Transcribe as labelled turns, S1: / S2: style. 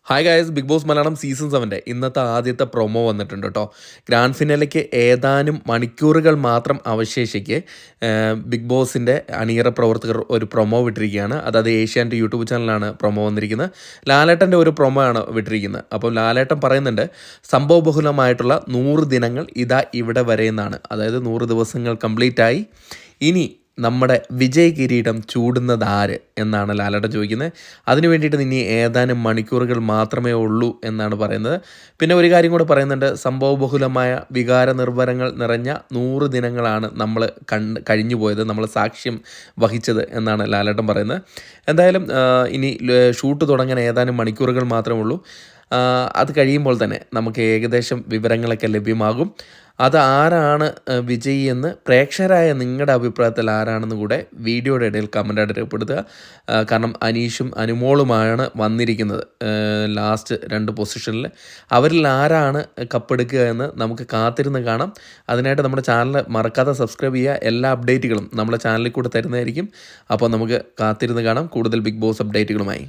S1: Hi guys, Bigg Boss Malayalam season 7 ഇന്നത്തെ ആദ്യത്തെ promo വന്നിട്ടുണ്ട് കേട്ടോ. ഗ്രാൻഡ് ഫിനാലയ്ക്ക് ഏതാനും മണിക്കൂറുകൾ മാത്രം അവശേഷിക്കെ ബിഗ് ബോസിൻ്റെ അണിയറ പ്രവർത്തകർ ഒരു പ്രൊമോ വിട്ടിരിക്കുകയാണ്. അതായത് ഏഷ്യാനെറ്റ് യൂട്യൂബ് ചാനലാണ് പ്രൊമോ വന്നിരിക്കുന്നത്. ലാലേട്ടൻ്റെ ഒരു പ്രൊമോ ആണ് വിട്ടിരിക്കുന്നത്. അപ്പോൾ ലാലേട്ടൻ പറയുന്നുണ്ട്, സംഭവബഹുലമായിട്ടുള്ള 100 ദിനങ്ങൾ ഇതാ ഇവിടെ വരെ എന്നാണ്. അതായത് 100 ദിവസങ്ങൾ കംപ്ലീറ്റ് ആയി. ഇനി നമ്മുടെ വിജയ് കിരീടം ചൂടുന്നതാര് എന്നാണ് ലാലേട്ടൻ ചോദിക്കുന്നത്. അതിന് വേണ്ടിയിട്ട് ഇനി ഏതാനും മണിക്കൂറുകൾ മാത്രമേ ഉള്ളൂ എന്നാണ് പറയുന്നത്. പിന്നെ ഒരു കാര്യം കൂടെ പറയുന്നുണ്ട്, സംഭവബഹുലമായ വികാര നിർഭരങ്ങൾ നിറഞ്ഞ 100 ദിനങ്ങളാണ് നമ്മൾ കഴിഞ്ഞു പോയത്, നമ്മൾ സാക്ഷ്യം വഹിച്ചത് എന്നാണ് ലാലേട്ടൻ പറയുന്നത്. എന്തായാലും ഇനി ഷൂട്ട് തുടങ്ങാൻ ഏതാനും മണിക്കൂറുകൾ മാത്രമേ ഉള്ളൂ. അത് കഴിയുമ്പോൾ തന്നെ നമുക്ക് ഏകദേശം വിവരങ്ങളൊക്കെ ലഭ്യമാകും. അത് ആരാണ് വിജയി എന്ന് പ്രേക്ഷകരായ നിങ്ങളുടെ അഭിപ്രായത്തിൽ ആരാണെന്ന് കൂടെ വീഡിയോയുടെ ഇടയിൽ കമൻ്റായിട്ട് രേഖപ്പെടുത്തുക. കാരണം അനീഷും അനുമോളുമാണ് വന്നിരിക്കുന്നത് ലാസ്റ്റ് 2 പൊസിഷനിൽ. അവരിൽ ആരാണ് കപ്പെടുക്കുക എന്ന് നമുക്ക് കാത്തിരുന്ന് കാണാം. അതിനായിട്ട് നമ്മുടെ ചാനൽ മറക്കാതെ സബ്സ്ക്രൈബ് ചെയ്യുക. എല്ലാ അപ്ഡേറ്റുകളും നമ്മുടെ ചാനലിൽ കൂടെ തരുന്നതായിരിക്കും. അപ്പോൾ നമുക്ക് കാത്തിരുന്ന് കാണാം കൂടുതൽ ബിഗ് ബോസ് അപ്ഡേറ്റുകളുമായി.